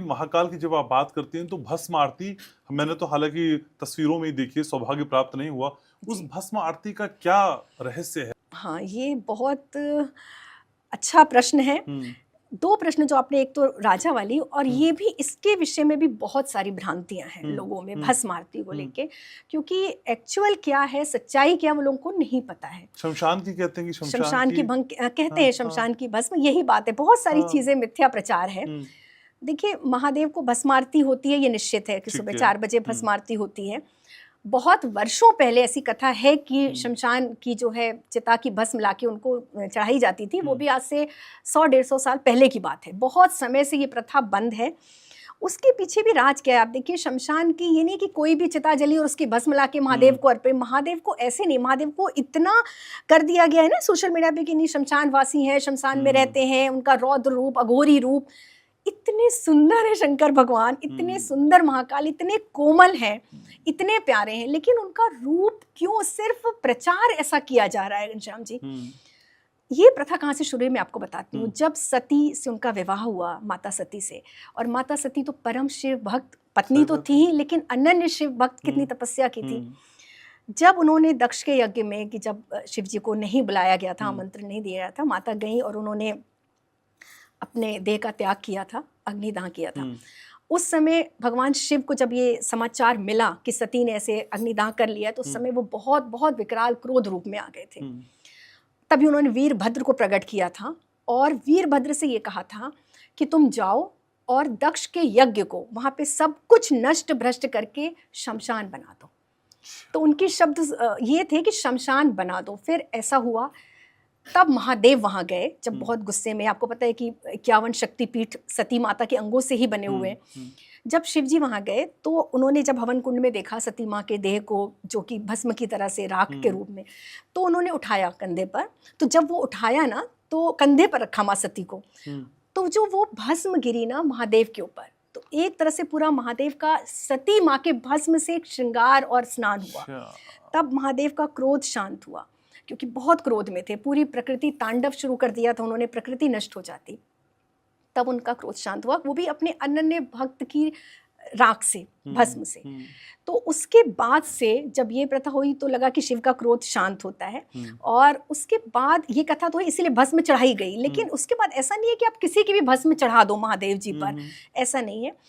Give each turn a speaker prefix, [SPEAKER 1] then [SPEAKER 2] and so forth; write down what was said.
[SPEAKER 1] महाकाल की जब आप बात करती हैं तो भस्म आरती, मैंने तो हालांकि तस्वीरों में ही देखी है, सौभाग्य प्राप्त नहीं हुआ। उस
[SPEAKER 2] जी।
[SPEAKER 1] भस्म आरती का क्या रहस्य है?
[SPEAKER 2] हाँ, ये बहुत अच्छा प्रश्न है।
[SPEAKER 1] हुँ,
[SPEAKER 2] 2 प्रश्न जो आपने, एक तो राजा वाली, और
[SPEAKER 1] हुँ,
[SPEAKER 2] ये भी, इसके विषय में भी बहुत सारी भ्रांतियाँ हैं
[SPEAKER 1] हुँ,
[SPEAKER 2] लोगों में
[SPEAKER 1] हुँ,
[SPEAKER 2] भस्म आरती को
[SPEAKER 1] हुँ।
[SPEAKER 2] लेके, क्योंकि एक्चुअल क्या है, सच्चाई क्या है, वो लोगों को नहीं पता है।
[SPEAKER 1] शमशान की कहते हैं कि शमशान
[SPEAKER 2] शमशान
[SPEAKER 1] की।
[SPEAKER 2] की भंग कहते
[SPEAKER 1] हाँ,
[SPEAKER 2] हैं,
[SPEAKER 1] हाँ,
[SPEAKER 2] शमशान की भस्म, यही बात है। बहुत सारी
[SPEAKER 1] हाँ।
[SPEAKER 2] चीज़ें मिथ्या प्रचार है।
[SPEAKER 1] हुँ,
[SPEAKER 2] देखिए, महादेव को भस्म आरती होती है, ये निश्चित है कि सुबह
[SPEAKER 1] ठीक है।
[SPEAKER 2] 4 बजे
[SPEAKER 1] हुँ,
[SPEAKER 2] भस्म आरती होती है। बहुत वर्षों पहले ऐसी कथा है कि
[SPEAKER 1] हुँ,
[SPEAKER 2] शमशान की जो है चिता की भस्म लाके उनको चढ़ाई जाती थी। वो
[SPEAKER 1] हुँ,
[SPEAKER 2] भी आज से 100-150 साल पहले की बात है। बहुत समय से ये प्रथा बंद है। उसके पीछे भी राज क्या है, आप देखिए, शमशान की ये नहीं कि कोई भी चिता जली और उसकी भस्म लाके महादेव
[SPEAKER 1] हुँ,
[SPEAKER 2] को अर्पे। महादेव को ऐसे नहीं, महादेव को इतना कर दिया गया है ना सोशल मीडिया पे कि नहीं, शमशान वासी हैं, शमशान में
[SPEAKER 1] हुँ,
[SPEAKER 2] रहते हैं, उनका रौद्र रूप, अघोरी रूप। इतने सुंदर है शंकर भगवान, इतने
[SPEAKER 1] हुँ,
[SPEAKER 2] सुंदर महाकाल, इतने कोमल हैं,
[SPEAKER 1] हुँ,
[SPEAKER 2] इतने प्यारे हैं, लेकिन उनका रूप क्यों सिर्फ प्रचार ऐसा किया जा रहा है घनश्याम जी?
[SPEAKER 1] हुँ,
[SPEAKER 2] ये प्रथा कहाँ से शुरू हुई, मैं आपको बताती हूँ।
[SPEAKER 1] हुँ,
[SPEAKER 2] जब सती से उनका विवाह हुआ, माता सती से, और माता सती तो परम शिव भक्त पत्नी
[SPEAKER 1] सही
[SPEAKER 2] तो
[SPEAKER 1] बात
[SPEAKER 2] थी
[SPEAKER 1] है।
[SPEAKER 2] ही, लेकिन अनन्य शिव भक्त, कितनी
[SPEAKER 1] हुँ,
[SPEAKER 2] तपस्या की थी।
[SPEAKER 1] हुँ,
[SPEAKER 2] जब उन्होंने दक्ष के यज्ञ में, कि जब शिव जी को नहीं बुलाया गया था,
[SPEAKER 1] हुँ,
[SPEAKER 2] आमंत्रण नहीं दिया गया था, माता गई और उन्होंने अपने देह का त्याग किया था, अग्निदाह किया था।
[SPEAKER 1] हुँ,
[SPEAKER 2] उस समय भगवान शिव को जब ये समाचार मिला कि सती ने ऐसे अग्निदाह कर लिया, तो उस
[SPEAKER 1] हुँ,
[SPEAKER 2] समय वो बहुत बहुत विकराल क्रोध रूप में आ गए थे।
[SPEAKER 1] हुँ,
[SPEAKER 2] तभी उन्होंने वीरभद्र को प्रकट किया था, और वीरभद्र से ये कहा था कि तुम जाओ और दक्ष के यज्ञ को, वहाँ पे सब कुछ नष्ट भ्रष्ट करके शमशान बना दो। तो उनके शब्द ये थे कि शमशान बना दो। फिर ऐसा हुआ। तब महादेव वहाँ गए, जब
[SPEAKER 1] हुँ,
[SPEAKER 2] बहुत गुस्से में, आपको पता है कि 51 शक्तिपीठ सती माता के अंगों से ही बने हुए
[SPEAKER 1] हुँ,
[SPEAKER 2] हैं।
[SPEAKER 1] हुँ,
[SPEAKER 2] जब शिव जी वहाँ गए, तो उन्होंने जब हवन कुंड में देखा सती माँ के देह को, जो कि भस्म की तरह से राख के
[SPEAKER 1] हुँ,
[SPEAKER 2] रूप में, तो उन्होंने उठाया कंधे पर। तो जब वो उठाया ना, तो कंधे पर रखा माँ सती को,
[SPEAKER 1] हुँ,
[SPEAKER 2] तो जो वो भस्म गिरी ना महादेव के ऊपर, तो एक तरह से पूरा महादेव का सती माँ के भस्म से एक श्रृंगार और स्नान हुआ।
[SPEAKER 1] अच्छा।
[SPEAKER 2] तब महादेव का क्रोध शांत हुआ, क्योंकि बहुत क्रोध में थे, पूरी प्रकृति तांडव शुरू कर दिया था उन्होंने, प्रकृति नष्ट हो जाती। तब उनका क्रोध शांत हुआ, वो भी अपने अनन्य भक्त की राख से,
[SPEAKER 1] हुँ,
[SPEAKER 2] भस्म से।
[SPEAKER 1] हुँ,
[SPEAKER 2] तो उसके बाद से जब ये प्रथा हुई, तो लगा कि शिव का क्रोध शांत होता है,
[SPEAKER 1] हुँ,
[SPEAKER 2] और उसके बाद ये कथा तो हुई, इसीलिए भस्म चढ़ाई गई।
[SPEAKER 1] हुँ,
[SPEAKER 2] लेकिन उसके बाद ऐसा नहीं है कि आप किसी की भी भस्म चढ़ा दो महादेव जी
[SPEAKER 1] हुँ,
[SPEAKER 2] पर,
[SPEAKER 1] हुँ,
[SPEAKER 2] ऐसा नहीं है।